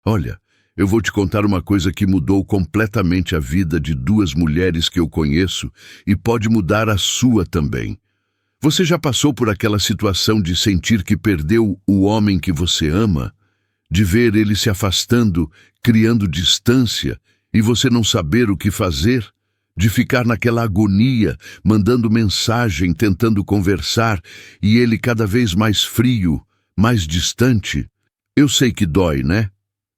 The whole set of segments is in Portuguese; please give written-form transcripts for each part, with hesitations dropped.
Olha, eu vou te contar uma coisa que mudou completamente a vida de duas mulheres que eu conheço e pode mudar a sua também. Você já passou por aquela situação de sentir que perdeu o homem que você ama? De ver ele se afastando, criando distância, e você não saber o que fazer? De ficar naquela agonia, mandando mensagem, tentando conversar, e ele cada vez mais frio, mais distante? Eu sei que dói, né?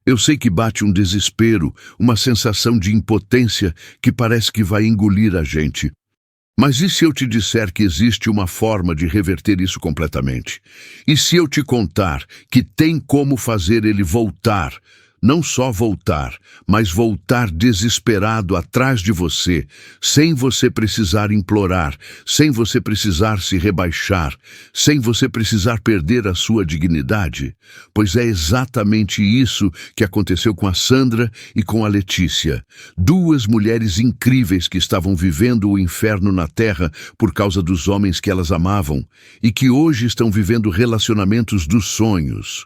Eu sei que bate um desespero, uma sensação de impotência que parece que vai engolir a gente. Mas e se eu te disser que existe uma forma de reverter isso completamente? E se eu te contar que tem como fazer ele voltar, não só voltar, mas voltar desesperado atrás de você, sem você precisar implorar, sem você precisar se rebaixar, sem você precisar perder a sua dignidade? Pois é exatamente isso que aconteceu com a Sandra e com a Letícia. Duas mulheres incríveis que estavam vivendo o inferno na terra por causa dos homens que elas amavam e que hoje estão vivendo relacionamentos dos sonhos.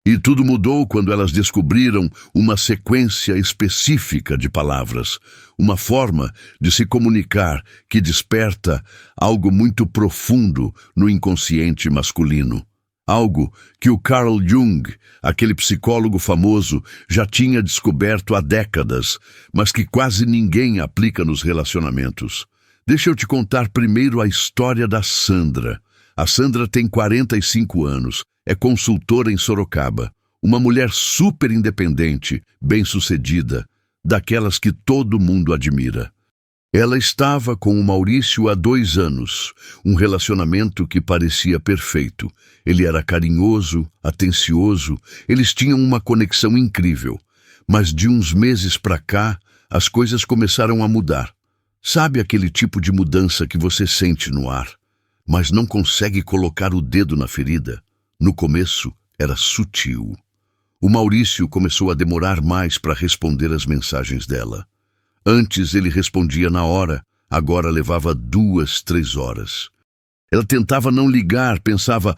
E tudo mudou quando elas descobriram uma sequência específica de palavras, uma forma de se comunicar que desperta algo muito profundo no inconsciente masculino. Algo que o Carl Jung, aquele psicólogo famoso, já tinha descoberto há décadas, mas que quase ninguém aplica nos relacionamentos. Deixa eu te contar primeiro a história da Sandra. A Sandra tem 45 anos. É consultora em Sorocaba, uma mulher super independente, bem-sucedida, daquelas que todo mundo admira. Ela estava com o Maurício há 2 anos, um relacionamento que parecia perfeito. Ele era carinhoso, atencioso, eles tinham uma conexão incrível. Mas de uns meses para cá, as coisas começaram a mudar. Sabe aquele tipo de mudança que você sente no ar, mas não consegue colocar o dedo na ferida? No começo, era sutil. O Maurício começou a demorar mais para responder as mensagens dela. Antes ele respondia na hora, agora levava 2, 3 horas. Ela tentava não ligar, pensava,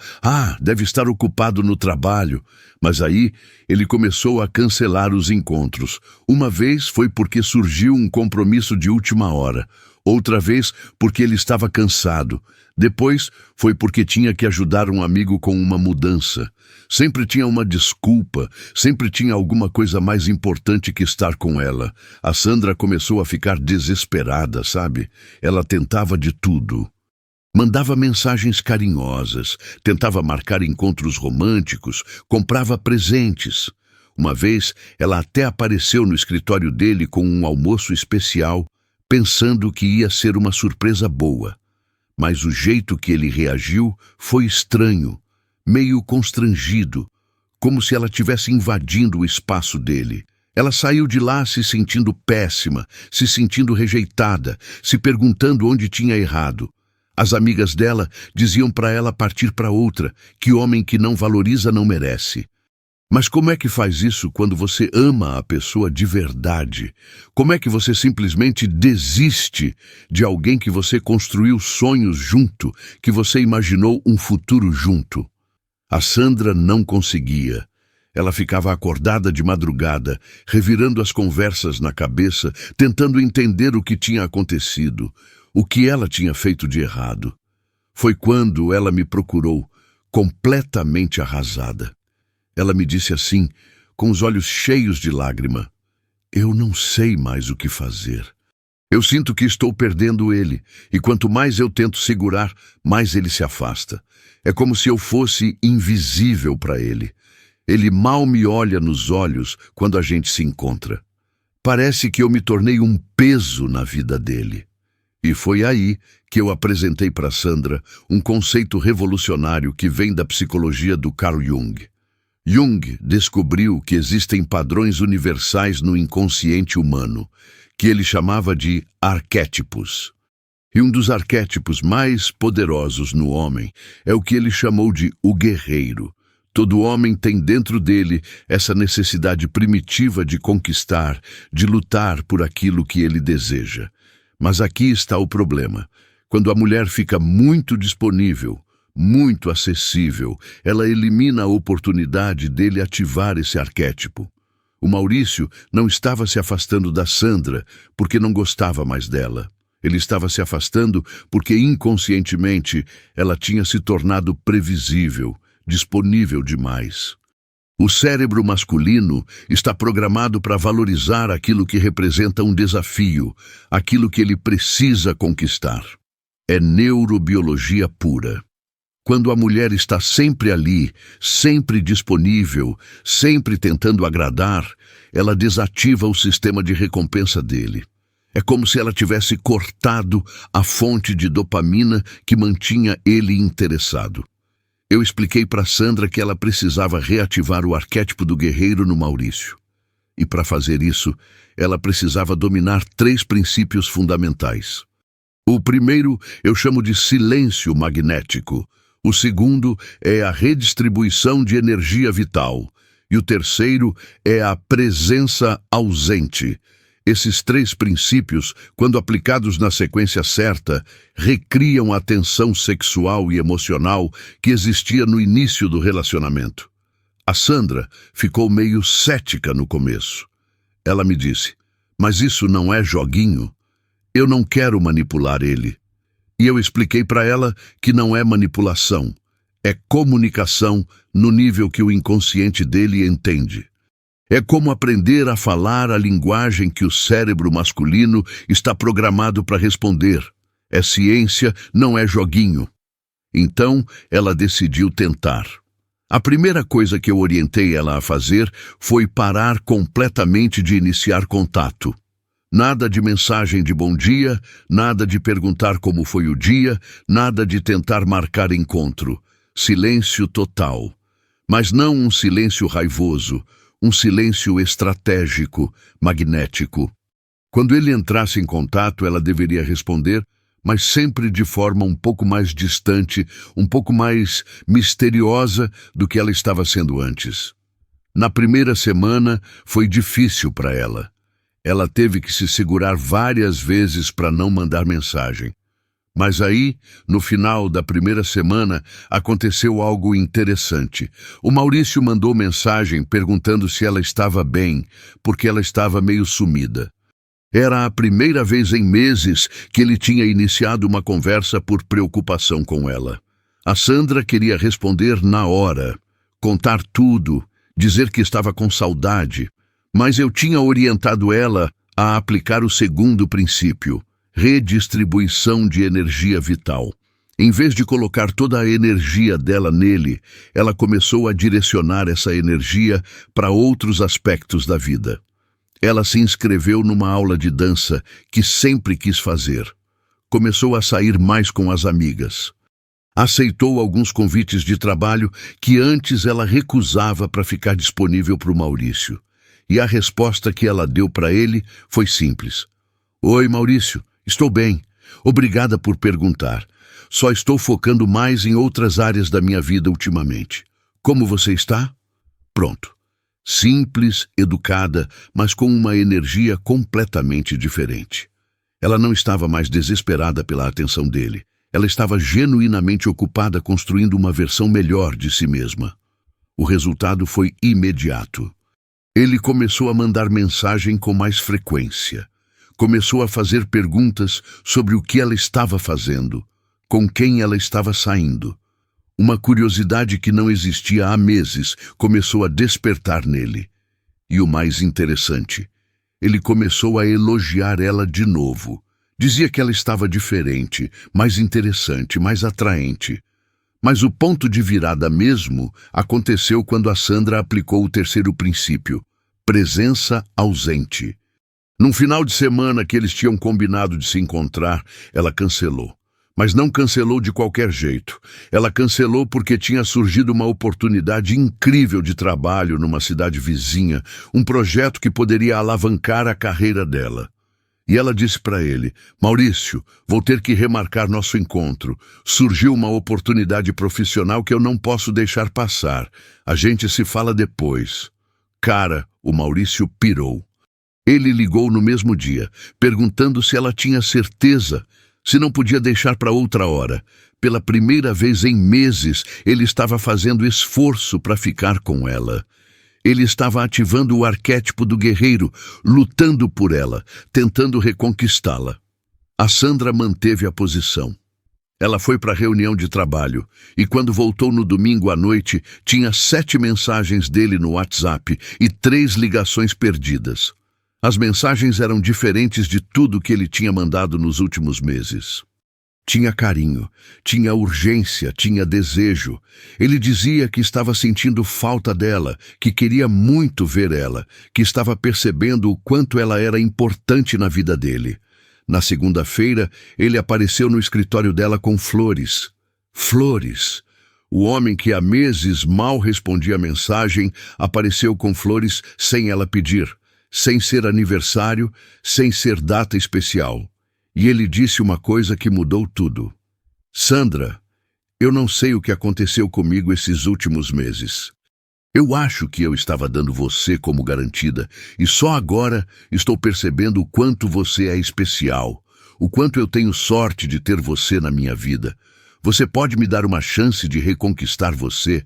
deve estar ocupado no trabalho. Mas aí ele começou a cancelar os encontros. Uma vez foi porque surgiu um compromisso de última hora. Outra vez porque ele estava cansado. Depois foi porque tinha que ajudar um amigo com uma mudança. Sempre tinha uma desculpa, sempre tinha alguma coisa mais importante que estar com ela. A Sandra começou a ficar desesperada, sabe? Ela tentava de tudo. Mandava mensagens carinhosas, tentava marcar encontros românticos, comprava presentes. Uma vez, ela até apareceu no escritório dele com um almoço especial, pensando que ia ser uma surpresa boa. Mas o jeito que ele reagiu foi estranho, meio constrangido, como se ela estivesse invadindo o espaço dele. Ela saiu de lá se sentindo péssima, se sentindo rejeitada, se perguntando onde tinha errado. As amigas dela diziam para ela partir para outra, que homem que não valoriza não merece. Mas como é que faz isso quando você ama a pessoa de verdade? Como é que você simplesmente desiste de alguém que você construiu sonhos junto, que você imaginou um futuro junto? A Sandra não conseguia. Ela ficava acordada de madrugada, revirando as conversas na cabeça, tentando entender o que tinha acontecido, o que ela tinha feito de errado. Foi quando ela me procurou, completamente arrasada. Ela me disse assim, com os olhos cheios de lágrima: eu não sei mais o que fazer. Eu sinto que estou perdendo ele, e quanto mais eu tento segurar, mais ele se afasta. É como se eu fosse invisível para ele. Ele mal me olha nos olhos quando a gente se encontra. Parece que eu me tornei um peso na vida dele. E foi aí que eu apresentei para Sandra um conceito revolucionário que vem da psicologia do Carl Jung. Jung descobriu que existem padrões universais no inconsciente humano, que ele chamava de arquétipos. E um dos arquétipos mais poderosos no homem é o que ele chamou de o guerreiro. Todo homem tem dentro dele essa necessidade primitiva de conquistar, de lutar por aquilo que ele deseja. Mas aqui está o problema. Quando a mulher fica muito disponível, muito acessível, ela elimina a oportunidade dele ativar esse arquétipo. O Maurício não estava se afastando da Sandra porque não gostava mais dela. Ele estava se afastando porque inconscientemente ela tinha se tornado previsível, disponível demais. O cérebro masculino está programado para valorizar aquilo que representa um desafio, aquilo que ele precisa conquistar. É neurobiologia pura. Quando a mulher está sempre ali, sempre disponível, sempre tentando agradar, ela desativa o sistema de recompensa dele. É como se ela tivesse cortado a fonte de dopamina que mantinha ele interessado. Eu expliquei para Sandra que ela precisava reativar o arquétipo do guerreiro no Maurício. E para fazer isso, ela precisava dominar 3 princípios fundamentais. O primeiro eu chamo de silêncio magnético. O segundo é a redistribuição de energia vital. E o terceiro é a presença ausente. Esses 3 princípios, quando aplicados na sequência certa, recriam a tensão sexual e emocional que existia no início do relacionamento. A Sandra ficou meio cética no começo. Ela me disse, mas isso não é joguinho? Eu não quero manipular ele. E eu expliquei para ela que não é manipulação, é comunicação no nível que o inconsciente dele entende. É como aprender a falar a linguagem que o cérebro masculino está programado para responder. É ciência, não é joguinho. Então, ela decidiu tentar. A primeira coisa que eu orientei ela a fazer foi parar completamente de iniciar contato. Nada de mensagem de bom dia, nada de perguntar como foi o dia, nada de tentar marcar encontro. Silêncio total. Mas não um silêncio raivoso, um silêncio estratégico, magnético. Quando ele entrasse em contato, ela deveria responder, mas sempre de forma um pouco mais distante, um pouco mais misteriosa do que ela estava sendo antes. Na primeira semana, foi difícil para ela. Ela teve que se segurar várias vezes para não mandar mensagem. Mas aí, no final da primeira semana, aconteceu algo interessante. O Maurício mandou mensagem perguntando se ela estava bem, porque ela estava meio sumida. Era a primeira vez em meses que ele tinha iniciado uma conversa por preocupação com ela. A Sandra queria responder na hora, contar tudo, dizer que estava com saudade, mas eu tinha orientado ela a aplicar o segundo princípio. Redistribuição de energia vital. Em vez de colocar toda a energia dela nele, ela começou a direcionar essa energia para outros aspectos da vida. Ela se inscreveu numa aula de dança que sempre quis fazer. Começou a sair mais com as amigas. Aceitou alguns convites de trabalho que antes ela recusava para ficar disponível para o Maurício. E a resposta que ela deu para ele foi simples. Oi, Maurício. Estou bem. Obrigada por perguntar. Só estou focando mais em outras áreas da minha vida ultimamente. Como você está? Pronto. Simples, educada, mas com uma energia completamente diferente. Ela não estava mais desesperada pela atenção dele. Ela estava genuinamente ocupada construindo uma versão melhor de si mesma. O resultado foi imediato. Ele começou a mandar mensagem com mais frequência. Começou a fazer perguntas sobre o que ela estava fazendo, com quem ela estava saindo. Uma curiosidade que não existia há meses começou a despertar nele. E o mais interessante, ele começou a elogiar ela de novo. Dizia que ela estava diferente, mais interessante, mais atraente. Mas o ponto de virada mesmo aconteceu quando a Sandra aplicou o terceiro princípio, presença ausente. Num final de semana que eles tinham combinado de se encontrar, ela cancelou. Mas não cancelou de qualquer jeito. Ela cancelou porque tinha surgido uma oportunidade incrível de trabalho numa cidade vizinha, um projeto que poderia alavancar a carreira dela. E ela disse para ele, Maurício, vou ter que remarcar nosso encontro. Surgiu uma oportunidade profissional que eu não posso deixar passar. A gente se fala depois. Cara, o Maurício pirou. Ele ligou no mesmo dia, perguntando se ela tinha certeza, se não podia deixar para outra hora. Pela primeira vez em meses, ele estava fazendo esforço para ficar com ela. Ele estava ativando o arquétipo do guerreiro, lutando por ela, tentando reconquistá-la. A Sandra manteve a posição. Ela foi para a reunião de trabalho e quando voltou no domingo à noite, tinha 7 mensagens dele no WhatsApp e 3 ligações perdidas. As mensagens eram diferentes de tudo que ele tinha mandado nos últimos meses. Tinha carinho, tinha urgência, tinha desejo. Ele dizia que estava sentindo falta dela, que queria muito ver ela, que estava percebendo o quanto ela era importante na vida dele. Na segunda-feira, ele apareceu no escritório dela com flores. Flores! O homem que há meses mal respondia a mensagem apareceu com flores sem ela pedir, sem ser aniversário, sem ser data especial. E ele disse uma coisa que mudou tudo. Sandra, eu não sei o que aconteceu comigo esses últimos meses. Eu acho que eu estava dando você como garantida e só agora estou percebendo o quanto você é especial, o quanto eu tenho sorte de ter você na minha vida. Você pode me dar uma chance de reconquistar você?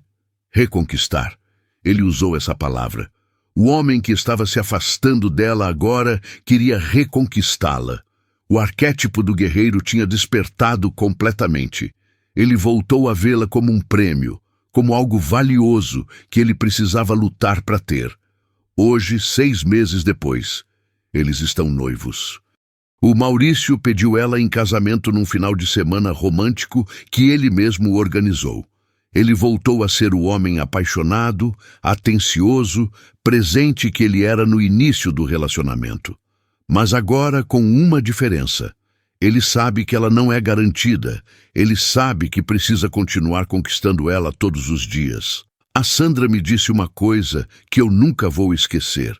Reconquistar. Ele usou essa palavra. O homem que estava se afastando dela agora queria reconquistá-la. O arquétipo do guerreiro tinha despertado completamente. Ele voltou a vê-la como um prêmio, como algo valioso que ele precisava lutar para ter. Hoje, 6 meses depois, eles estão noivos. O Maurício pediu ela em casamento num final de semana romântico que ele mesmo organizou. Ele voltou a ser o homem apaixonado, atencioso, presente que ele era no início do relacionamento. Mas agora com uma diferença. Ele sabe que ela não é garantida. Ele sabe que precisa continuar conquistando ela todos os dias. A Sandra me disse uma coisa que eu nunca vou esquecer.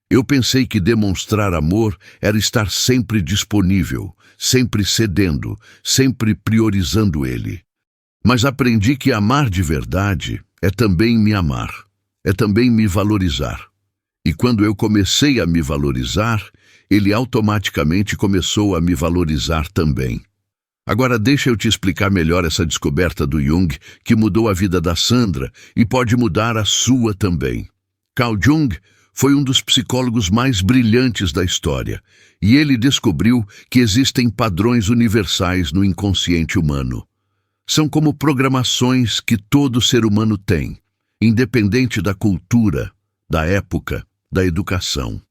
Eu pensei que demonstrar amor era estar sempre disponível, sempre cedendo, sempre priorizando ele. Mas aprendi que amar de verdade é também me amar, é também me valorizar. E quando eu comecei a me valorizar, ele automaticamente começou a me valorizar também. Agora deixa eu te explicar melhor essa descoberta do Jung que mudou a vida da Sandra e pode mudar a sua também. Carl Jung foi um dos psicólogos mais brilhantes da história e ele descobriu que existem padrões universais no inconsciente humano. São como programações que todo ser humano tem, independente da cultura, da época, da educação.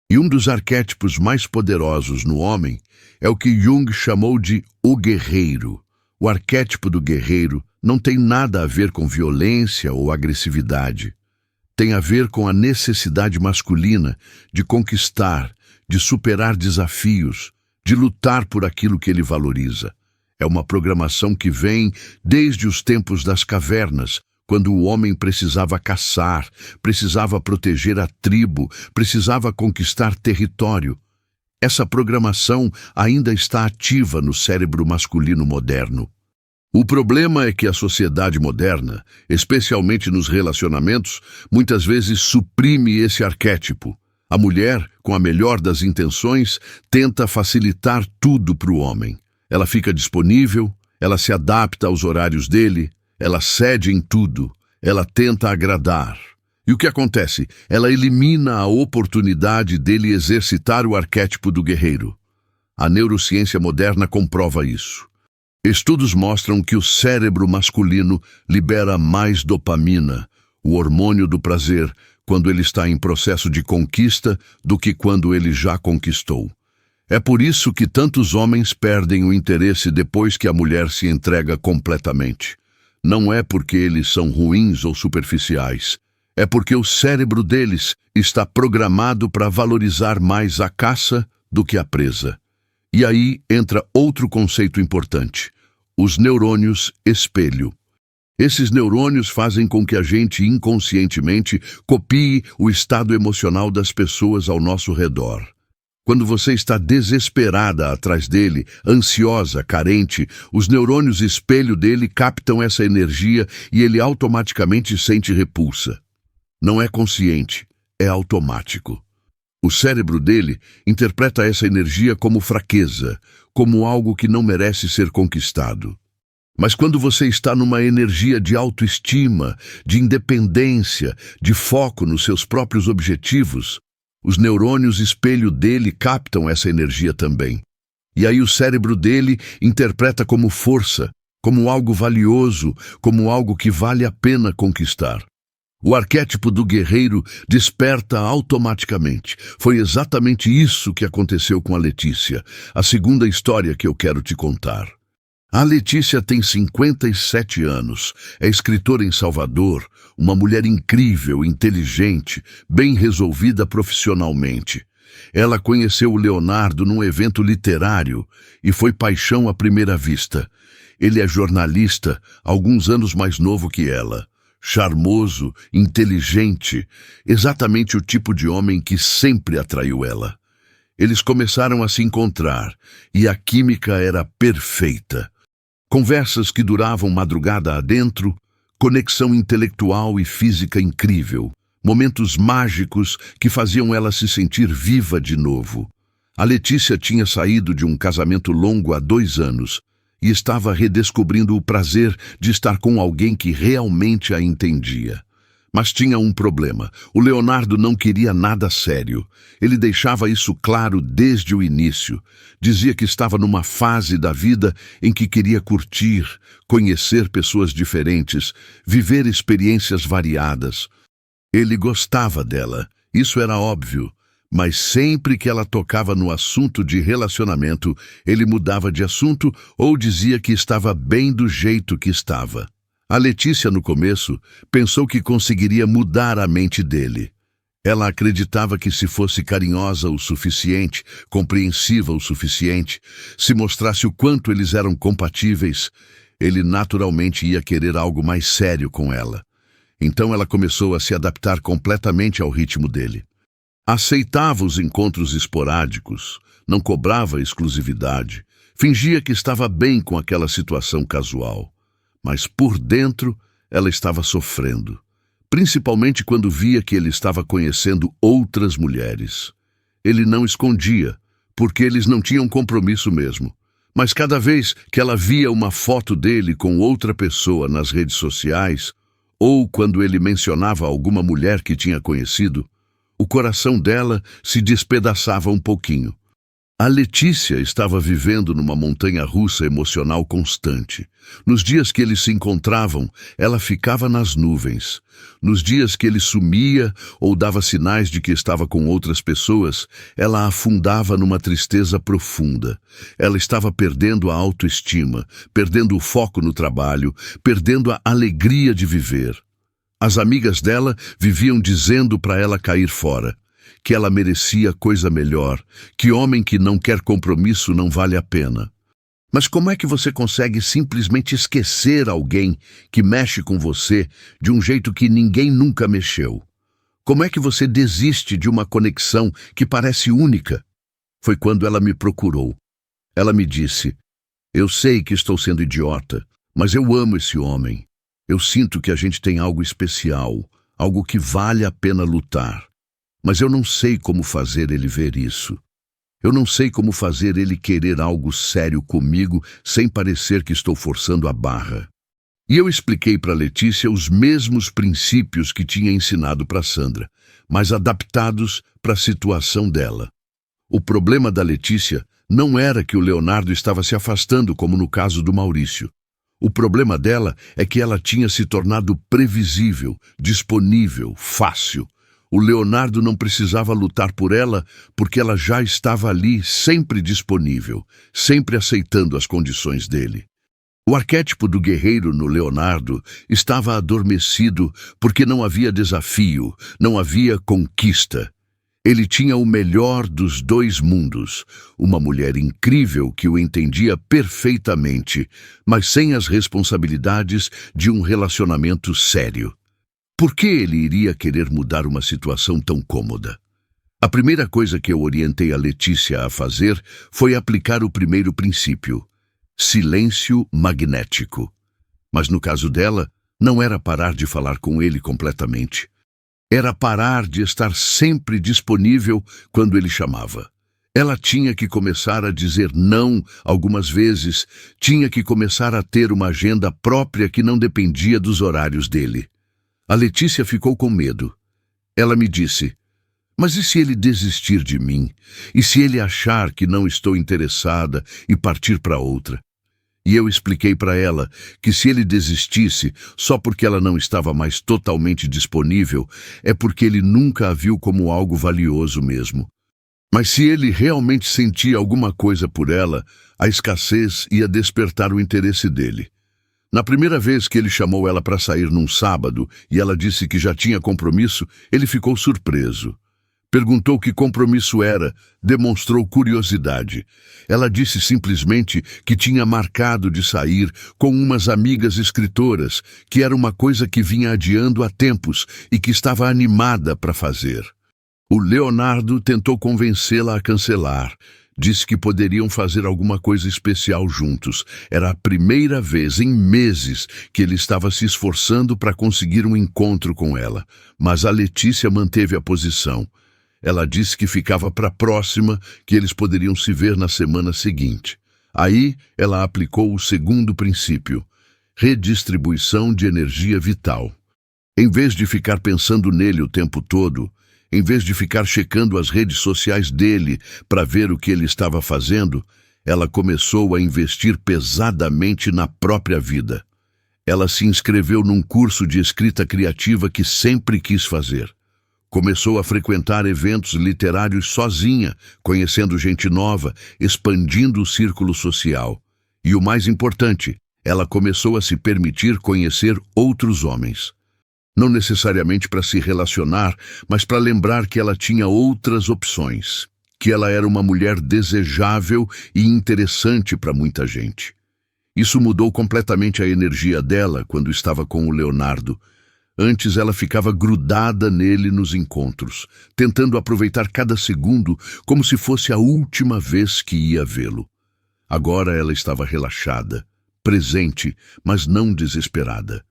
E um dos arquétipos mais poderosos no homem é o que Jung chamou de o guerreiro. O arquétipo do guerreiro não tem nada a ver com violência ou agressividade. Tem a ver com a necessidade masculina de conquistar, de superar desafios, de lutar por aquilo que ele valoriza. É uma programação que vem desde os tempos das cavernas, quando o homem precisava caçar, precisava proteger a tribo, precisava conquistar território. Essa programação ainda está ativa no cérebro masculino moderno. O problema é que a sociedade moderna, especialmente nos relacionamentos, muitas vezes suprime esse arquétipo. A mulher, com a melhor das intenções, tenta facilitar tudo para o homem. Ela fica disponível, ela se adapta aos horários dele, ela cede em tudo, ela tenta agradar. E o que acontece? Ela elimina a oportunidade dele exercitar o arquétipo do guerreiro. A neurociência moderna comprova isso. Estudos mostram que o cérebro masculino libera mais dopamina, o hormônio do prazer, quando ele está em processo de conquista do que quando ele já conquistou. É por isso que tantos homens perdem o interesse depois que a mulher se entrega completamente. Não é porque eles são ruins ou superficiais. É porque o cérebro deles está programado para valorizar mais a caça do que a presa. E aí entra outro conceito importante: os neurônios espelho. Esses neurônios fazem com que a gente inconscientemente copie o estado emocional das pessoas ao nosso redor. Quando você está desesperada atrás dele, ansiosa, carente, os neurônios espelho dele captam essa energia e ele automaticamente sente repulsa. Não é consciente, é automático. O cérebro dele interpreta essa energia como fraqueza, como algo que não merece ser conquistado. Mas quando você está numa energia de autoestima, de independência, de foco nos seus próprios objetivos, os neurônios espelho dele captam essa energia também. E aí o cérebro dele interpreta como força, como algo valioso, como algo que vale a pena conquistar. O arquétipo do guerreiro desperta automaticamente. Foi exatamente isso que aconteceu com a Letícia, a segunda história que eu quero te contar. A Letícia tem 57 anos, é escritora em Salvador, uma mulher incrível, inteligente, bem resolvida profissionalmente. Ela conheceu o Leonardo num evento literário e foi paixão à primeira vista. Ele é jornalista, alguns anos mais novo que ela. Charmoso, inteligente, exatamente o tipo de homem que sempre atraiu ela. Eles começaram a se encontrar e a química era perfeita. Conversas que duravam madrugada adentro, conexão intelectual e física incrível, momentos mágicos que faziam ela se sentir viva de novo. A Letícia tinha saído de um casamento longo há 2 anos e estava redescobrindo o prazer de estar com alguém que realmente a entendia. Mas tinha um problema. O Leonardo não queria nada sério. Ele deixava isso claro desde o início. Dizia que estava numa fase da vida em que queria curtir, conhecer pessoas diferentes, viver experiências variadas. Ele gostava dela, isso era óbvio. Mas sempre que ela tocava no assunto de relacionamento, ele mudava de assunto ou dizia que estava bem do jeito que estava. A Letícia, no começo, pensou que conseguiria mudar a mente dele. Ela acreditava que se fosse carinhosa o suficiente, compreensiva o suficiente, se mostrasse o quanto eles eram compatíveis, ele naturalmente ia querer algo mais sério com ela. Então ela começou a se adaptar completamente ao ritmo dele. Aceitava os encontros esporádicos, não cobrava exclusividade, fingia que estava bem com aquela situação casual. Mas por dentro ela estava sofrendo, principalmente quando via que ele estava conhecendo outras mulheres. Ele não escondia, porque eles não tinham compromisso mesmo. Mas cada vez que ela via uma foto dele com outra pessoa nas redes sociais, ou quando ele mencionava alguma mulher que tinha conhecido, o coração dela se despedaçava um pouquinho. A Letícia estava vivendo numa montanha-russa emocional constante. Nos dias que eles se encontravam, ela ficava nas nuvens. Nos dias que ele sumia ou dava sinais de que estava com outras pessoas, ela afundava numa tristeza profunda. Ela estava perdendo a autoestima, perdendo o foco no trabalho, perdendo a alegria de viver. As amigas dela viviam dizendo para ela cair fora, que ela merecia coisa melhor, que homem que não quer compromisso não vale a pena. Mas como é que você consegue simplesmente esquecer alguém que mexe com você de um jeito que ninguém nunca mexeu? Como é que você desiste de uma conexão que parece única? Foi quando ela me procurou. Ela me disse: "Eu sei que estou sendo idiota, mas eu amo esse homem. Eu sinto que a gente tem algo especial, algo que vale a pena lutar. Mas eu não sei como fazer ele ver isso. Eu não sei como fazer ele querer algo sério comigo sem parecer que estou forçando a barra." E eu expliquei para Letícia os mesmos princípios que tinha ensinado para Sandra, mas adaptados para a situação dela. O problema da Letícia não era que o Leonardo estava se afastando, como no caso do Maurício. O problema dela é que ela tinha se tornado previsível, disponível, fácil. O Leonardo não precisava lutar por ela porque ela já estava ali, sempre disponível, sempre aceitando as condições dele. O arquétipo do guerreiro no Leonardo estava adormecido porque não havia desafio, não havia conquista. Ele tinha o melhor dos 2 mundos, uma mulher incrível que o entendia perfeitamente, mas sem as responsabilidades de um relacionamento sério. Por que ele iria querer mudar uma situação tão cômoda? A primeira coisa que eu orientei a Letícia a fazer foi aplicar o primeiro princípio: silêncio magnético. Mas no caso dela, não era parar de falar com ele completamente. Era parar de estar sempre disponível quando ele chamava. Ela tinha que começar a dizer não algumas vezes, tinha que começar a ter uma agenda própria que não dependia dos horários dele. A Letícia ficou com medo. Ela me disse: "Mas e se ele desistir de mim? E se ele achar que não estou interessada e partir para outra?" E eu expliquei para ela que se ele desistisse só porque ela não estava mais totalmente disponível, é porque ele nunca a viu como algo valioso mesmo. Mas se ele realmente sentia alguma coisa por ela, a escassez ia despertar o interesse dele. Na primeira vez que ele chamou ela para sair num sábado e ela disse que já tinha compromisso, ele ficou surpreso. Perguntou que compromisso era, demonstrou curiosidade. Ela disse simplesmente que tinha marcado de sair com umas amigas escritoras, que era uma coisa que vinha adiando há tempos e que estava animada para fazer. O Leonardo tentou convencê-la a cancelar. Disse que poderiam fazer alguma coisa especial juntos. Era a primeira vez em meses que ele estava se esforçando para conseguir um encontro com ela. Mas a Letícia manteve a posição. Ela disse que ficava para a próxima, que eles poderiam se ver na semana seguinte. Aí ela aplicou o segundo princípio: redistribuição de energia vital. Em vez de ficar pensando nele o tempo todo, em vez de ficar checando as redes sociais dele para ver o que ele estava fazendo, ela começou a investir pesadamente na própria vida. Ela se inscreveu num curso de escrita criativa que sempre quis fazer. Começou a frequentar eventos literários sozinha, conhecendo gente nova, expandindo o círculo social. E o mais importante, ela começou a se permitir conhecer outros homens. Não necessariamente para se relacionar, mas para lembrar que ela tinha outras opções, que ela era uma mulher desejável e interessante para muita gente. Isso mudou completamente a energia dela quando estava com o Leonardo. Antes ela ficava grudada nele nos encontros, tentando aproveitar cada segundo como se fosse a última vez que ia vê-lo. Agora ela estava relaxada, presente, mas não desesperada.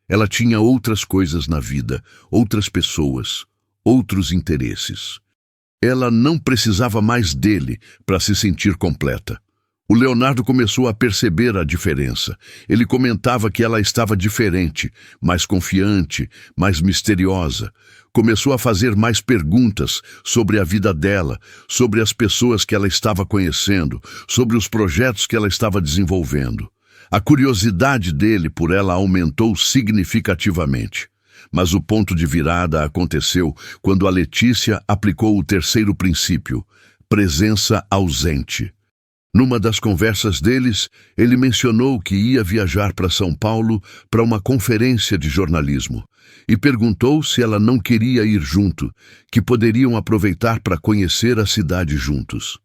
Ela tinha outras coisas na vida, outras pessoas, outros interesses. Ela não precisava mais dele para se sentir completa. O Leonardo começou a perceber a diferença. Ele comentava que ela estava diferente, mais confiante, mais misteriosa. Começou a fazer mais perguntas sobre a vida dela, sobre as pessoas que ela estava conhecendo, sobre os projetos que ela estava desenvolvendo. A curiosidade dele por ela aumentou significativamente. Mas o ponto de virada aconteceu quando a Letícia aplicou o terceiro princípio: presença ausente. Numa das conversas deles, ele mencionou que ia viajar para São Paulo para uma conferência de jornalismo e perguntou se ela não queria ir junto, que poderiam aproveitar para conhecer a cidade juntos.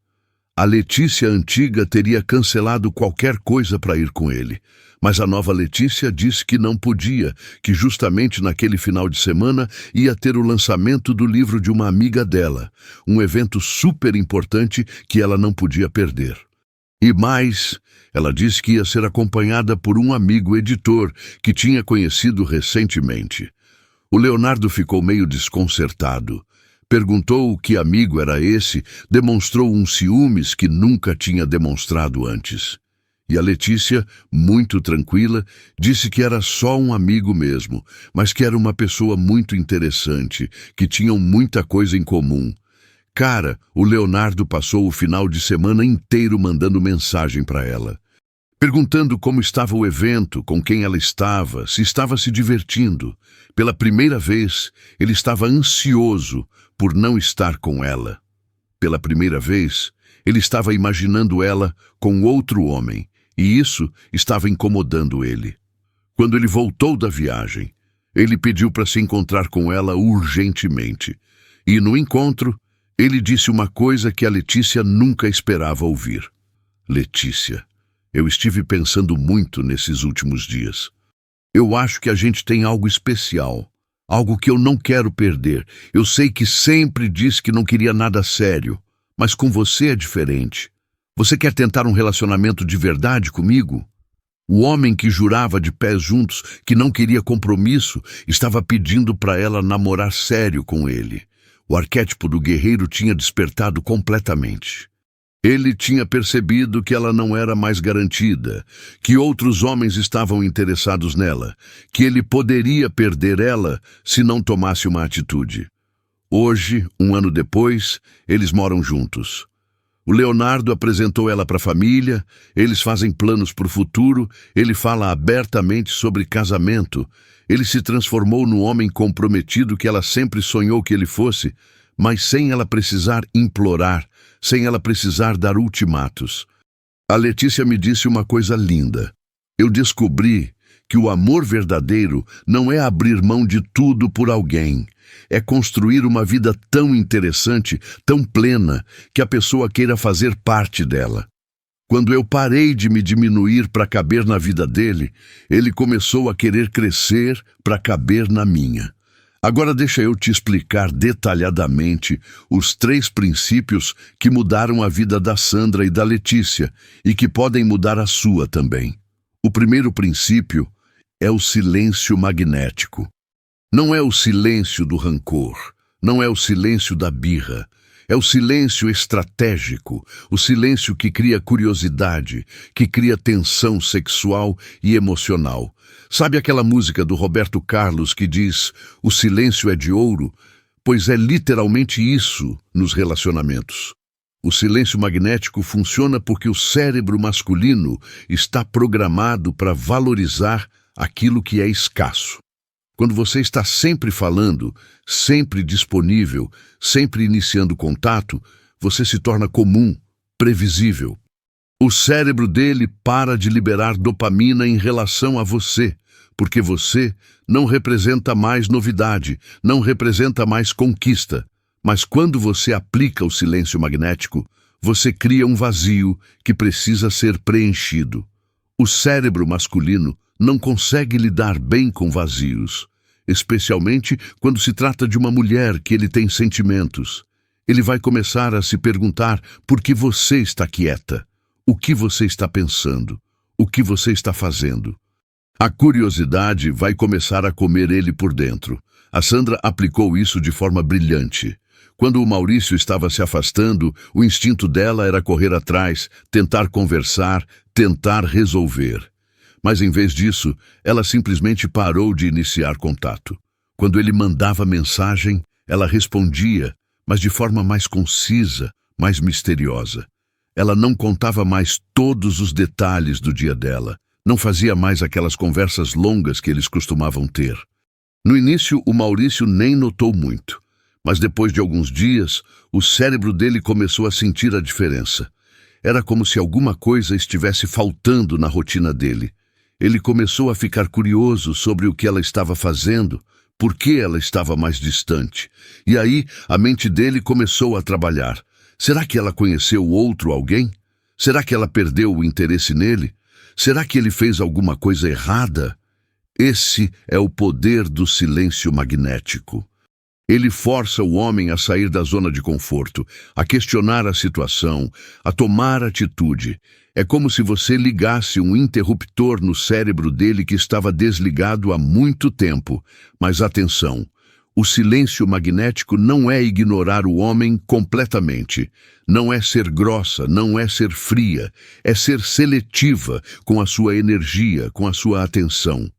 A Letícia antiga teria cancelado qualquer coisa para ir com ele, mas a nova Letícia disse que não podia, que justamente naquele final de semana ia ter o lançamento do livro de uma amiga dela, um evento super importante que ela não podia perder. E mais, ela disse que ia ser acompanhada por um amigo editor que tinha conhecido recentemente. O Leonardo ficou meio desconcertado. Perguntou que amigo era esse, demonstrou um ciúmes que nunca tinha demonstrado antes. E a Letícia, muito tranquila, disse que era só um amigo mesmo, mas que era uma pessoa muito interessante, que tinham muita coisa em comum. Cara, o Leonardo passou o final de semana inteiro mandando mensagem para ela, perguntando como estava o evento, com quem ela estava, se estava se divertindo. Pela primeira vez, ele estava ansioso por não estar com ela. Pela primeira vez, ele estava imaginando ela com outro homem, e isso estava incomodando ele. Quando ele voltou da viagem, ele pediu para se encontrar com ela urgentemente. E no encontro, ele disse uma coisa que a Letícia nunca esperava ouvir. Letícia, eu estive pensando muito nesses últimos dias. Eu acho que a gente tem algo especial, algo que eu não quero perder. Eu sei que sempre disse que não queria nada sério, mas com você é diferente. Você quer tentar um relacionamento de verdade comigo? O homem que jurava de pés juntos que não queria compromisso estava pedindo para ela namorar sério com ele. O arquétipo do guerreiro tinha despertado completamente. Ele tinha percebido que ela não era mais garantida, que outros homens estavam interessados nela, que ele poderia perder ela se não tomasse uma atitude. Hoje, um ano depois, eles moram juntos. O Leonardo apresentou ela para a família, eles fazem planos para o futuro, ele fala abertamente sobre casamento. Ele se transformou no homem comprometido que ela sempre sonhou que ele fosse, mas sem ela precisar implorar, sem ela precisar dar ultimatos. A Letícia me disse uma coisa linda. Eu descobri que o amor verdadeiro não é abrir mão de tudo por alguém. É construir uma vida tão interessante, tão plena, que a pessoa queira fazer parte dela. Quando eu parei de me diminuir para caber na vida dele, ele começou a querer crescer para caber na minha. Agora deixa eu te explicar detalhadamente os 3 princípios que mudaram a vida da Sandra e da Letícia e que podem mudar a sua também. O primeiro princípio é o silêncio magnético. Não é o silêncio do rancor, não é o silêncio da birra. É o silêncio estratégico, o silêncio que cria curiosidade, que cria tensão sexual e emocional. Sabe aquela música do Roberto Carlos que diz "O silêncio é de ouro"? Pois é literalmente isso nos relacionamentos. O silêncio magnético funciona porque o cérebro masculino está programado para valorizar aquilo que é escasso. Quando você está sempre falando, sempre disponível, sempre iniciando contato, você se torna comum, previsível. O cérebro dele para de liberar dopamina em relação a você, porque você não representa mais novidade, não representa mais conquista. Mas quando você aplica o silêncio magnético, você cria um vazio que precisa ser preenchido. O cérebro masculino não consegue lidar bem com vazios, especialmente quando se trata de uma mulher que ele tem sentimentos. Ele vai começar a se perguntar por que você está quieta, o que você está pensando, o que você está fazendo. A curiosidade vai começar a comer ele por dentro. A Sandra aplicou isso de forma brilhante. Quando o Maurício estava se afastando, o instinto dela era correr atrás, tentar conversar, tentar resolver. Mas em vez disso, ela simplesmente parou de iniciar contato. Quando ele mandava mensagem, ela respondia, mas de forma mais concisa, mais misteriosa. Ela não contava mais todos os detalhes do dia dela, não fazia mais aquelas conversas longas que eles costumavam ter. No início, o Maurício nem notou muito, mas depois de alguns dias, o cérebro dele começou a sentir a diferença. Era como se alguma coisa estivesse faltando na rotina dele. Ele começou a ficar curioso sobre o que ela estava fazendo, por que ela estava mais distante. E aí, a mente dele começou a trabalhar. Será que ela conheceu outro alguém? Será que ela perdeu o interesse nele? Será que ele fez alguma coisa errada? Esse é o poder do silêncio magnético. Ele força o homem a sair da zona de conforto, a questionar a situação, a tomar atitude. É como se você ligasse um interruptor no cérebro dele que estava desligado há muito tempo. Mas atenção, o silêncio magnético não é ignorar o homem completamente. Não é ser grossa, não é ser fria. É ser seletiva com a sua energia, com a sua atenção.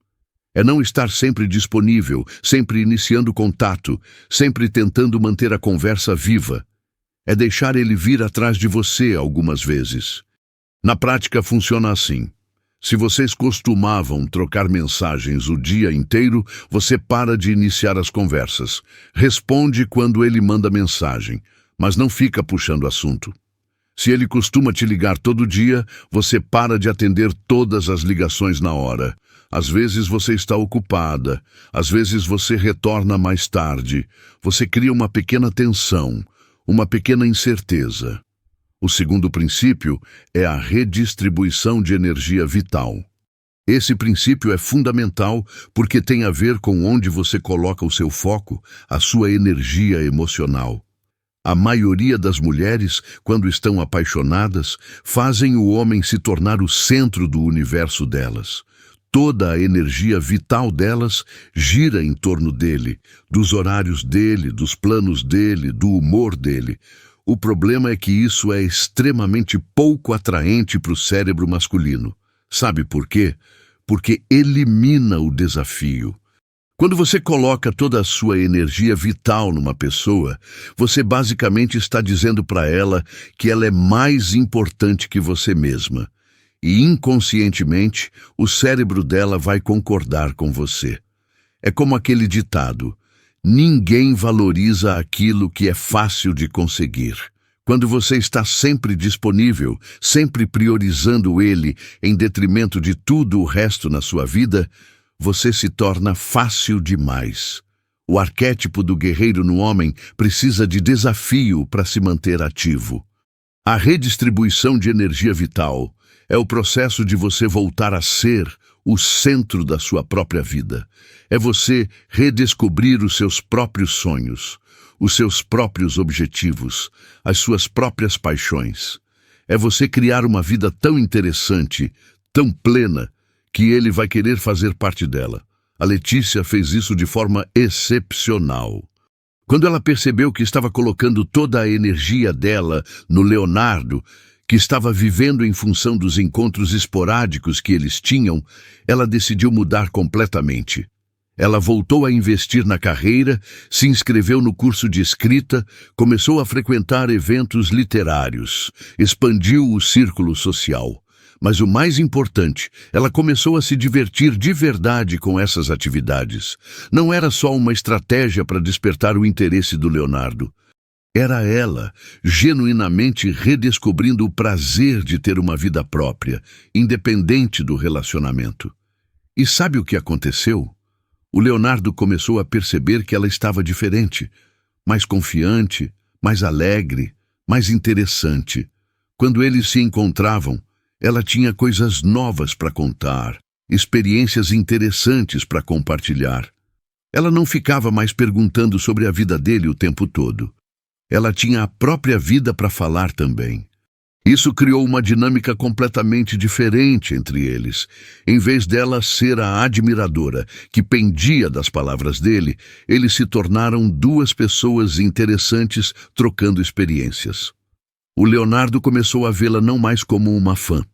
É não estar sempre disponível, sempre iniciando contato, sempre tentando manter a conversa viva. É deixar ele vir atrás de você algumas vezes. Na prática funciona assim. Se vocês costumavam trocar mensagens o dia inteiro, você para de iniciar as conversas. Responde quando ele manda mensagem, mas não fica puxando assunto. Se ele costuma te ligar todo dia, você para de atender todas as ligações na hora. Às vezes você está ocupada, às vezes você retorna mais tarde. Você cria uma pequena tensão, uma pequena incerteza. O segundo princípio é a redistribuição de energia vital. Esse princípio é fundamental porque tem a ver com onde você coloca o seu foco, a sua energia emocional. A maioria das mulheres, quando estão apaixonadas, fazem o homem se tornar o centro do universo delas. Toda a energia vital delas gira em torno dele, dos horários dele, dos planos dele, do humor dele. O problema é que isso é extremamente pouco atraente para o cérebro masculino. Sabe por quê? Porque elimina o desafio. Quando você coloca toda a sua energia vital numa pessoa, você basicamente está dizendo para ela que ela é mais importante que você mesma. E inconscientemente, o cérebro dela vai concordar com você. É como aquele ditado: ninguém valoriza aquilo que é fácil de conseguir. Quando você está sempre disponível, sempre priorizando ele em detrimento de tudo o resto na sua vida, você se torna fácil demais. O arquétipo do guerreiro no homem precisa de desafio para se manter ativo. A redistribuição de energia vital é o processo de você voltar a ser o centro da sua própria vida. É você redescobrir os seus próprios sonhos, os seus próprios objetivos, as suas próprias paixões. É você criar uma vida tão interessante, tão plena, que ele vai querer fazer parte dela. A Letícia fez isso de forma excepcional. Quando ela percebeu que estava colocando toda a energia dela no Leonardo, que estava vivendo em função dos encontros esporádicos que eles tinham, ela decidiu mudar completamente. Ela voltou a investir na carreira, se inscreveu no curso de escrita, começou a frequentar eventos literários, expandiu o círculo social. Mas o mais importante, ela começou a se divertir de verdade com essas atividades. Não era só uma estratégia para despertar o interesse do Leonardo. Era ela, genuinamente redescobrindo o prazer de ter uma vida própria, independente do relacionamento. E sabe o que aconteceu? O Leonardo começou a perceber que ela estava diferente, mais confiante, mais alegre, mais interessante. Quando eles se encontravam, ela tinha coisas novas para contar, experiências interessantes para compartilhar. Ela não ficava mais perguntando sobre a vida dele o tempo todo. Ela tinha a própria vida para falar também. Isso criou uma dinâmica completamente diferente entre eles. Em vez dela ser a admiradora que pendia das palavras dele, eles se tornaram duas pessoas interessantes trocando experiências. O Leonardo começou a vê-la não mais como uma fã,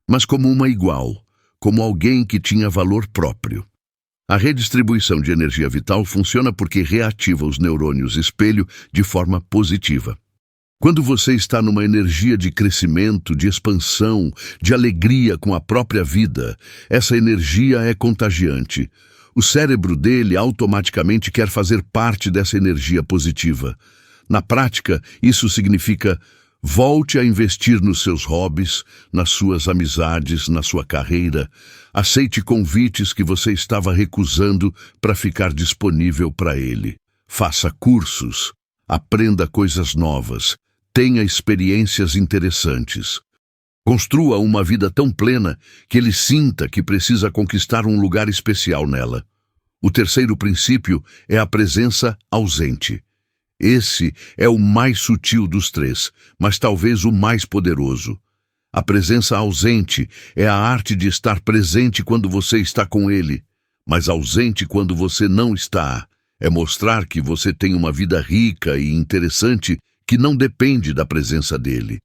mas como uma igual, como alguém que tinha valor próprio. A redistribuição de energia vital funciona porque reativa os neurônios espelho de forma positiva. Quando você está numa energia de crescimento, de expansão, de alegria com a própria vida, essa energia é contagiante. O cérebro dele automaticamente quer fazer parte dessa energia positiva. Na prática, isso significa: volte a investir nos seus hobbies, nas suas amizades, na sua carreira. Aceite convites que você estava recusando para ficar disponível para ele. Faça cursos, aprenda coisas novas, tenha experiências interessantes. Construa uma vida tão plena que ele sinta que precisa conquistar um lugar especial nela. O terceiro princípio é a presença ausente. Esse é o mais sutil dos três, mas talvez o mais poderoso. A presença ausente é a arte de estar presente quando você está com ele, mas ausente quando você não está. É mostrar que você tem uma vida rica e interessante que não depende da presença dele.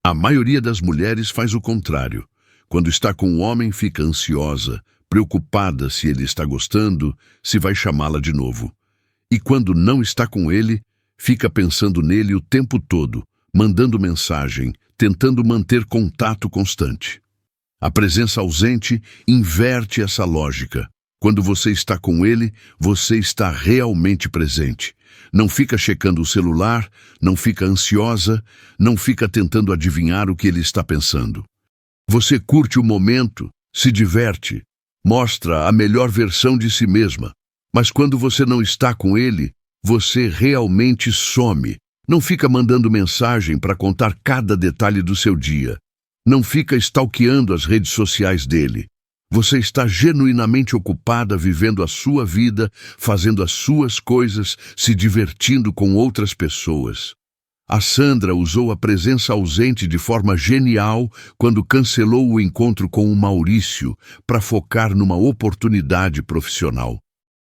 A maioria das mulheres faz o contrário. Quando está com o homem, fica ansiosa, preocupada se ele está gostando, se vai chamá-la de novo. E quando não está com ele, fica pensando nele o tempo todo, mandando mensagem, tentando manter contato constante. A presença ausente inverte essa lógica. Quando você está com ele, você está realmente presente. Não fica checando o celular, não fica ansiosa, não fica tentando adivinhar o que ele está pensando. Você curte o momento, se diverte, mostra a melhor versão de si mesma. Mas quando você não está com ele, você realmente some. Não fica mandando mensagem para contar cada detalhe do seu dia. Não fica stalkeando as redes sociais dele. Você está genuinamente ocupada vivendo a sua vida, fazendo as suas coisas, se divertindo com outras pessoas. A Sandra usou a presença ausente de forma genial quando cancelou o encontro com o Maurício para focar numa oportunidade profissional.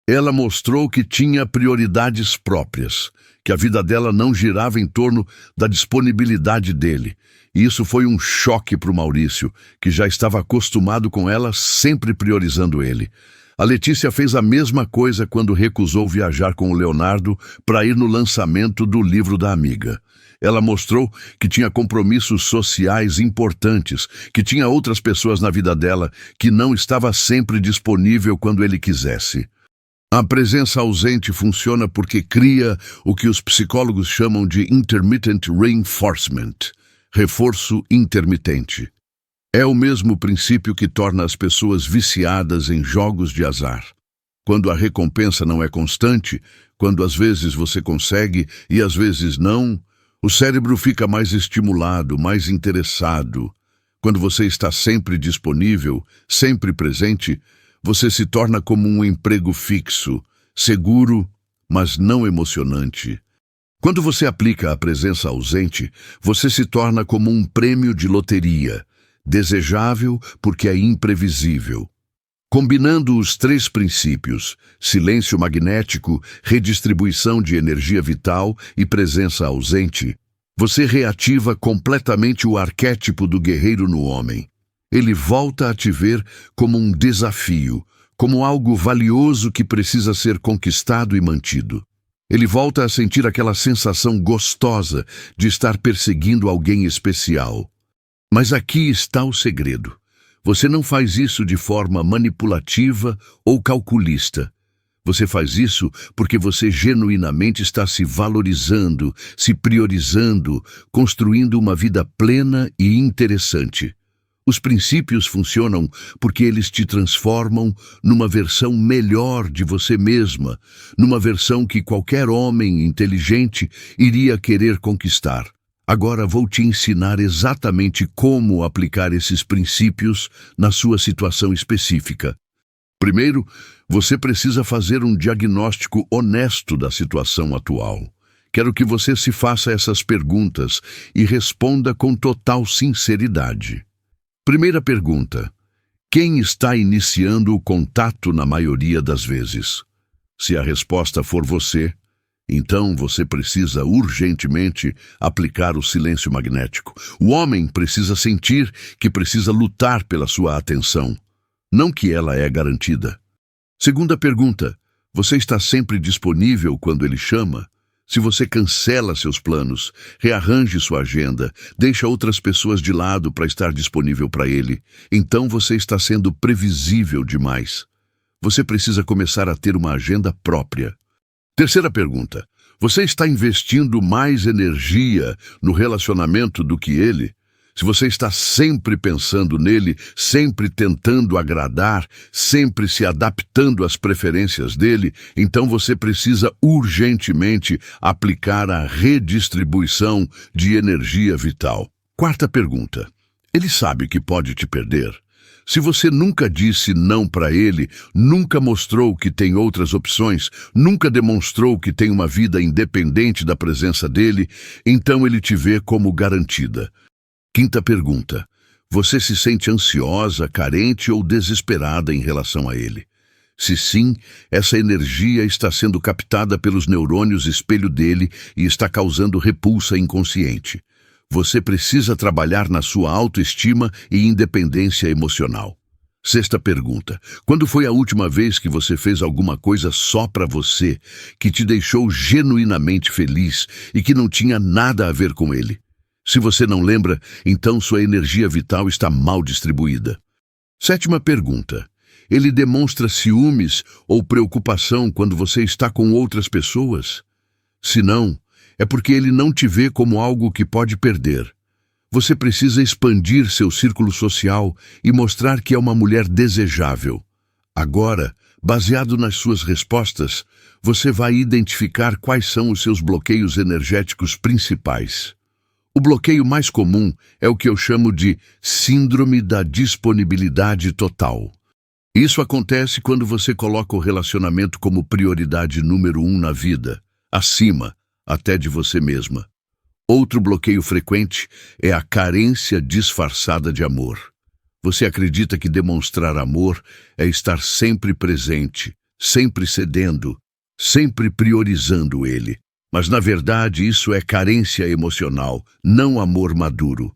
Ela mostrou que tinha prioridades próprias, que a vida dela não girava em torno da disponibilidade dele. E isso foi um choque para o Maurício, que já estava acostumado com ela sempre priorizando ele. A Letícia fez a mesma coisa quando recusou viajar com o Leonardo para ir no lançamento do livro da amiga. Ela mostrou que tinha compromissos sociais importantes, que tinha outras pessoas na vida dela, que não estava sempre disponível quando ele quisesse. A presença ausente funciona porque cria o que os psicólogos chamam de intermittent reinforcement, reforço intermitente. É o mesmo princípio que torna as pessoas viciadas em jogos de azar. Quando a recompensa não é constante, quando às vezes você consegue e às vezes não, o cérebro fica mais estimulado, mais interessado. Quando você está sempre disponível, sempre presente, você se torna como um emprego fixo, seguro, mas não emocionante. Quando você aplica a presença ausente, você se torna como um prêmio de loteria, desejável porque é imprevisível. Combinando os três princípios, silêncio magnético, redistribuição de energia vital e presença ausente, você reativa completamente o arquétipo do guerreiro no homem. Ele volta a te ver como um desafio, como algo valioso que precisa ser conquistado e mantido. Ele volta a sentir aquela sensação gostosa de estar perseguindo alguém especial. Mas aqui está o segredo. Você não faz isso de forma manipulativa ou calculista. Você faz isso porque você genuinamente está se valorizando, se priorizando, construindo uma vida plena e interessante. Os princípios funcionam porque eles te transformam numa versão melhor de você mesma, numa versão que qualquer homem inteligente iria querer conquistar. Agora vou te ensinar exatamente como aplicar esses princípios na sua situação específica. Primeiro, você precisa fazer um diagnóstico honesto da situação atual. Quero que você se faça essas perguntas e responda com total sinceridade. Primeira pergunta: quem está iniciando o contato na maioria das vezes? Se a resposta for você, então você precisa urgentemente aplicar o silêncio magnético. O homem precisa sentir que precisa lutar pela sua atenção, não que ela é garantida. Segunda pergunta: você está sempre disponível quando ele chama? Se você cancela seus planos, rearranje sua agenda, deixa outras pessoas de lado para estar disponível para ele, então você está sendo previsível demais. Você precisa começar a ter uma agenda própria. Terceira pergunta: você está investindo mais energia no relacionamento do que ele? Se você está sempre pensando nele, sempre tentando agradar, sempre se adaptando às preferências dele, então você precisa urgentemente aplicar a redistribuição de energia vital. Quarta pergunta: ele sabe que pode te perder? Se você nunca disse não para ele, nunca mostrou que tem outras opções, nunca demonstrou que tem uma vida independente da presença dele, então ele te vê como garantida. Quinta pergunta: você se sente ansiosa, carente ou desesperada em relação a ele? Se sim, essa energia está sendo captada pelos neurônios espelho dele e está causando repulsa inconsciente. Você precisa trabalhar na sua autoestima e independência emocional. Sexta pergunta: quando foi a última vez que você fez alguma coisa só para você, que te deixou genuinamente feliz e que não tinha nada a ver com ele? Se você não lembra, então sua energia vital está mal distribuída. Sétima pergunta: ele demonstra ciúmes ou preocupação quando você está com outras pessoas? Se não, é porque ele não te vê como algo que pode perder. Você precisa expandir seu círculo social e mostrar que é uma mulher desejável. Agora, baseado nas suas respostas, você vai identificar quais são os seus bloqueios energéticos principais. O bloqueio mais comum é o que eu chamo de síndrome da disponibilidade total. Isso acontece quando você coloca o relacionamento como prioridade número 1 na vida, acima até de você mesma. Outro bloqueio frequente é a carência disfarçada de amor. Você acredita que demonstrar amor é estar sempre presente, sempre cedendo, sempre priorizando ele. Mas, na verdade, isso é carência emocional, não amor maduro.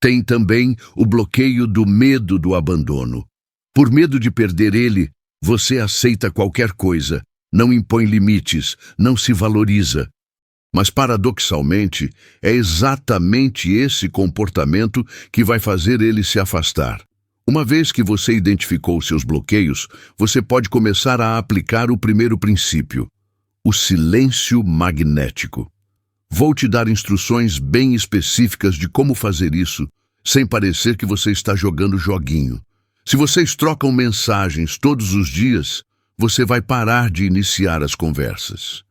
Tem também o bloqueio do medo do abandono. Por medo de perder ele, você aceita qualquer coisa, não impõe limites, não se valoriza. Mas, paradoxalmente, é exatamente esse comportamento que vai fazer ele se afastar. Uma vez que você identificou seus bloqueios, você pode começar a aplicar o primeiro princípio, o silêncio magnético. Vou te dar instruções bem específicas de como fazer isso, sem parecer que você está jogando joguinho. Se vocês trocam mensagens todos os dias, você vai parar de iniciar as conversas.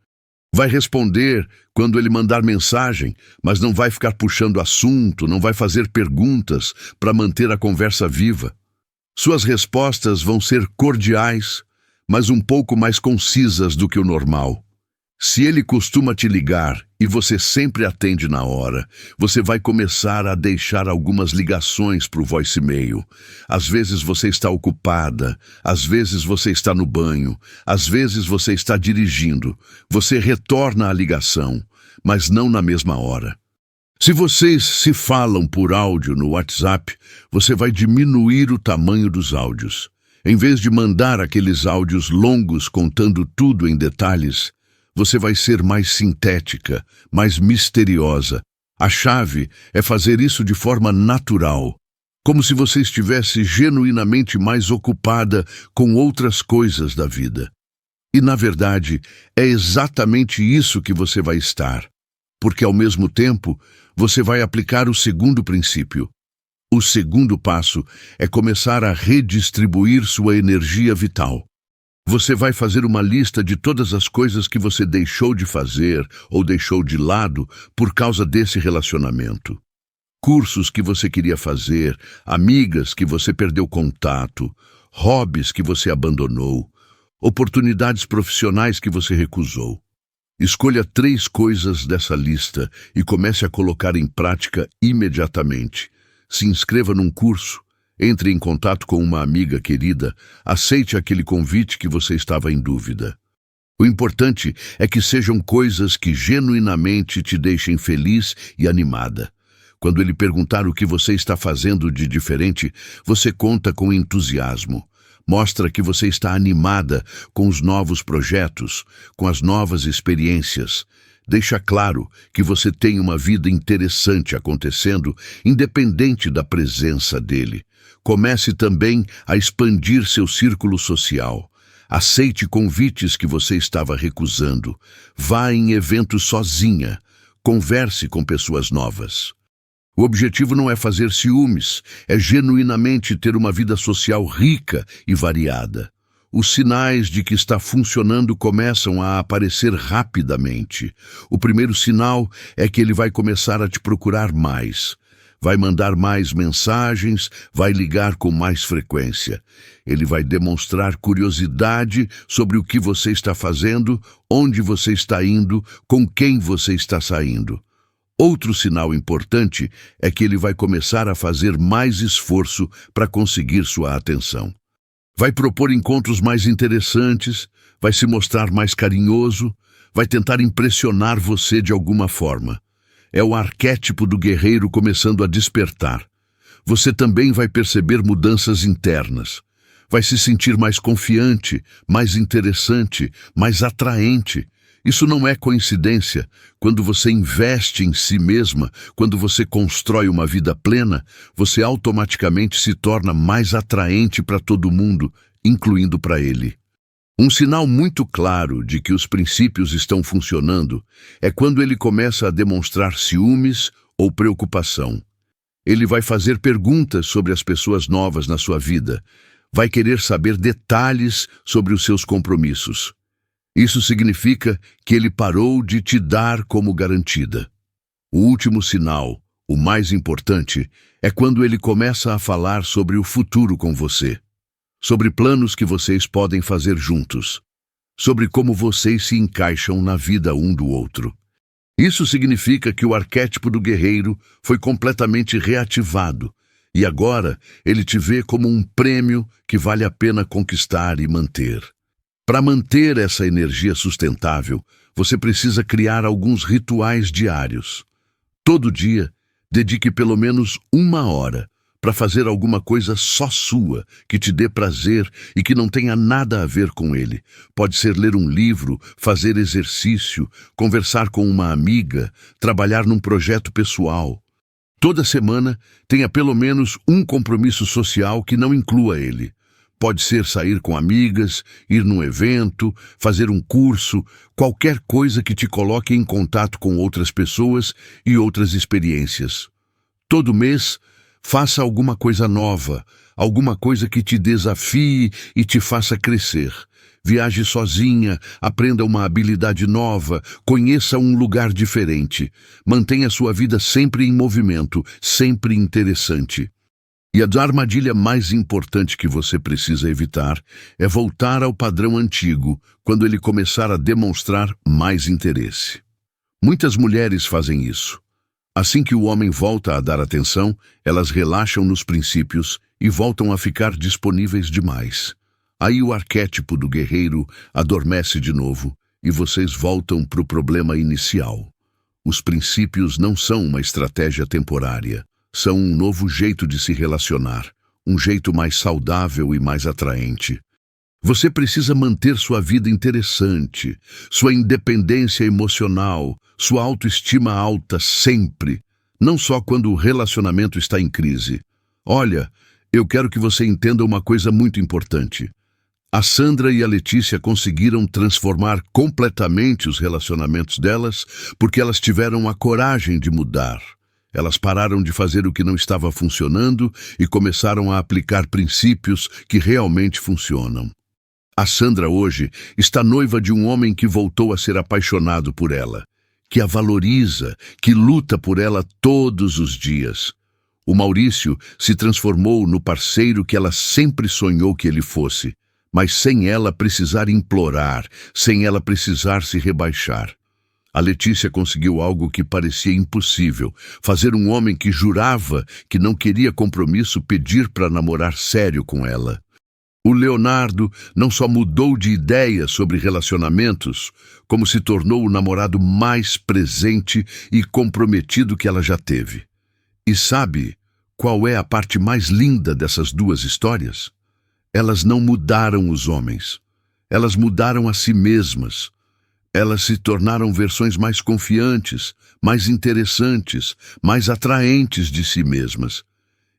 Vai responder quando ele mandar mensagem, mas não vai ficar puxando assunto, não vai fazer perguntas para manter a conversa viva. Suas respostas vão ser cordiais, mas um pouco mais concisas do que o normal. Se ele costuma te ligar e você sempre atende na hora, você vai começar a deixar algumas ligações para o voicemail. Às vezes você está ocupada, às vezes você está no banho, às vezes você está dirigindo. Você retorna a ligação, mas não na mesma hora. Se vocês se falam por áudio no WhatsApp, você vai diminuir o tamanho dos áudios. Em vez de mandar aqueles áudios longos contando tudo em detalhes, você vai ser mais sintética, mais misteriosa. A chave é fazer isso de forma natural, como se você estivesse genuinamente mais ocupada com outras coisas da vida. E, na verdade, é exatamente isso que você vai estar, porque, ao mesmo tempo, você vai aplicar o segundo princípio. O segundo passo é começar a redistribuir sua energia vital. Você vai fazer uma lista de todas as coisas que você deixou de fazer ou deixou de lado por causa desse relacionamento. Cursos que você queria fazer, amigas que você perdeu contato, hobbies que você abandonou, oportunidades profissionais que você recusou. Escolha 3 coisas dessa lista e comece a colocar em prática imediatamente. Se inscreva num curso. Entre em contato com uma amiga querida, aceite aquele convite que você estava em dúvida. O importante é que sejam coisas que genuinamente te deixem feliz e animada. Quando ele perguntar o que você está fazendo de diferente, você conta com entusiasmo. Mostra que você está animada com os novos projetos, com as novas experiências. Deixa claro que você tem uma vida interessante acontecendo, independente da presença dele. Comece também a expandir seu círculo social. Aceite convites que você estava recusando. Vá em eventos sozinha. Converse com pessoas novas. O objetivo não é fazer ciúmes, é genuinamente ter uma vida social rica e variada. Os sinais de que está funcionando começam a aparecer rapidamente. O primeiro sinal é que ele vai começar a te procurar mais. Vai mandar mais mensagens, vai ligar com mais frequência. Ele vai demonstrar curiosidade sobre o que você está fazendo, onde você está indo, com quem você está saindo. Outro sinal importante é que ele vai começar a fazer mais esforço para conseguir sua atenção. Vai propor encontros mais interessantes, vai se mostrar mais carinhoso, vai tentar impressionar você de alguma forma. É o arquétipo do guerreiro começando a despertar. Você também vai perceber mudanças internas. Vai se sentir mais confiante, mais interessante, mais atraente. Isso não é coincidência. Quando você investe em si mesma, quando você constrói uma vida plena, você automaticamente se torna mais atraente para todo mundo, incluindo para ele. Um sinal muito claro de que os princípios estão funcionando é quando ele começa a demonstrar ciúmes ou preocupação. Ele vai fazer perguntas sobre as pessoas novas na sua vida, vai querer saber detalhes sobre os seus compromissos. Isso significa que ele parou de te dar como garantida. O último sinal, o mais importante, é quando ele começa a falar sobre o futuro com você. Sobre planos que vocês podem fazer juntos, sobre como vocês se encaixam na vida um do outro. Isso significa que o arquétipo do guerreiro foi completamente reativado e agora ele te vê como um prêmio que vale a pena conquistar e manter. Para manter essa energia sustentável, você precisa criar alguns rituais diários. Todo dia, dedique pelo menos 1 hora para fazer alguma coisa só sua, que te dê prazer e que não tenha nada a ver com ele. Pode ser ler um livro, fazer exercício, conversar com uma amiga, trabalhar num projeto pessoal. Toda semana, tenha pelo menos um compromisso social que não inclua ele. Pode ser sair com amigas, ir num evento, fazer um curso, qualquer coisa que te coloque em contato com outras pessoas e outras experiências. Todo mês, faça alguma coisa nova, alguma coisa que te desafie e te faça crescer. Viaje sozinha, aprenda uma habilidade nova, conheça um lugar diferente. Mantenha sua vida sempre em movimento, sempre interessante. E a armadilha mais importante que você precisa evitar é voltar ao padrão antigo quando ele começar a demonstrar mais interesse. Muitas mulheres fazem isso. Assim que o homem volta a dar atenção, elas relaxam nos princípios e voltam a ficar disponíveis demais. Aí o arquétipo do guerreiro adormece de novo e vocês voltam para o problema inicial. Os princípios não são uma estratégia temporária. São um novo jeito de se relacionar, um jeito mais saudável e mais atraente. Você precisa manter sua vida interessante, sua independência emocional, sua autoestima alta sempre, não só quando o relacionamento está em crise. Olha, eu quero que você entenda uma coisa muito importante. A Sandra e a Letícia conseguiram transformar completamente os relacionamentos delas porque elas tiveram a coragem de mudar. Elas pararam de fazer o que não estava funcionando e começaram a aplicar princípios que realmente funcionam. A Sandra hoje está noiva de um homem que voltou a ser apaixonado por ela, que a valoriza, que luta por ela todos os dias. O Maurício se transformou no parceiro que ela sempre sonhou que ele fosse, mas sem ela precisar implorar, sem ela precisar se rebaixar. A Letícia conseguiu algo que parecia impossível, fazer um homem que jurava que não queria compromisso pedir para namorar sério com ela. O Leonardo não só mudou de ideia sobre relacionamentos, como se tornou o namorado mais presente e comprometido que ela já teve. E sabe qual é a parte mais linda dessas duas histórias? Elas não mudaram os homens, elas mudaram a si mesmas. Elas se tornaram versões mais confiantes, mais interessantes, mais atraentes de si mesmas.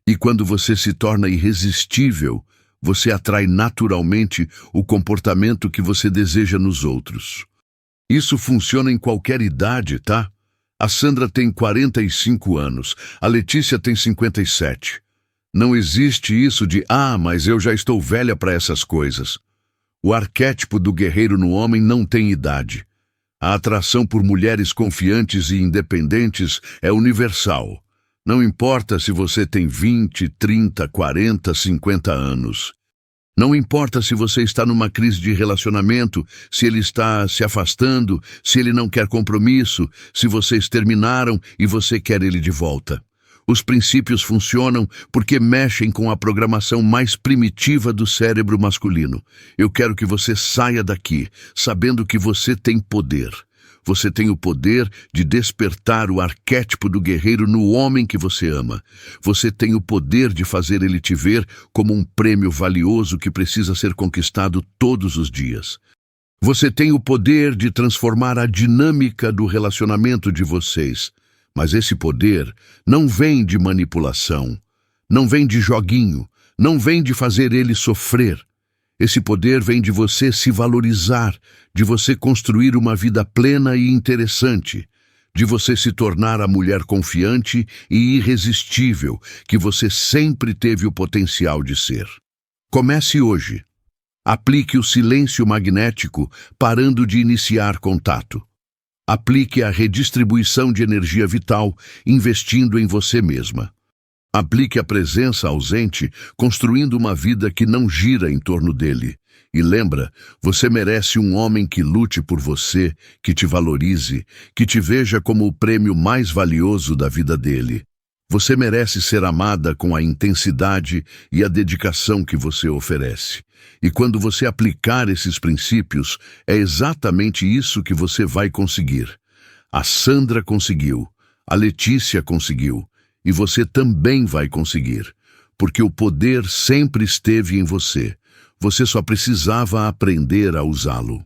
E quando você se torna irresistível, você atrai naturalmente o comportamento que você deseja nos outros. Isso funciona em qualquer idade, tá? A Sandra tem 45 anos, a Letícia tem 57. Não existe isso de, mas eu já estou velha para essas coisas. O arquétipo do guerreiro no homem não tem idade. A atração por mulheres confiantes e independentes é universal. Não importa se você tem 20, 30, 40, 50 anos. Não importa se você está numa crise de relacionamento, se ele está se afastando, se ele não quer compromisso, se vocês terminaram e você quer ele de volta. Os princípios funcionam porque mexem com a programação mais primitiva do cérebro masculino. Eu quero que você saia daqui, sabendo que você tem poder. Você tem o poder de despertar o arquétipo do guerreiro no homem que você ama. Você tem o poder de fazer ele te ver como um prêmio valioso que precisa ser conquistado todos os dias. Você tem o poder de transformar a dinâmica do relacionamento de vocês. Mas esse poder não vem de manipulação, não vem de joguinho, não vem de fazer ele sofrer. Esse poder vem de você se valorizar, de você construir uma vida plena e interessante, de você se tornar a mulher confiante e irresistível que você sempre teve o potencial de ser. Comece hoje. Aplique o silêncio magnético parando de iniciar contato. Aplique a redistribuição de energia vital, investindo em você mesma. Aplique a presença ausente, construindo uma vida que não gira em torno dele. E lembra, você merece um homem que lute por você, que te valorize, que te veja como o prêmio mais valioso da vida dele. Você merece ser amada com a intensidade e a dedicação que você oferece. E quando você aplicar esses princípios, é exatamente isso que você vai conseguir. A Sandra conseguiu, a Letícia conseguiu, e você também vai conseguir, porque o poder sempre esteve em você. Você só precisava aprender a usá-lo.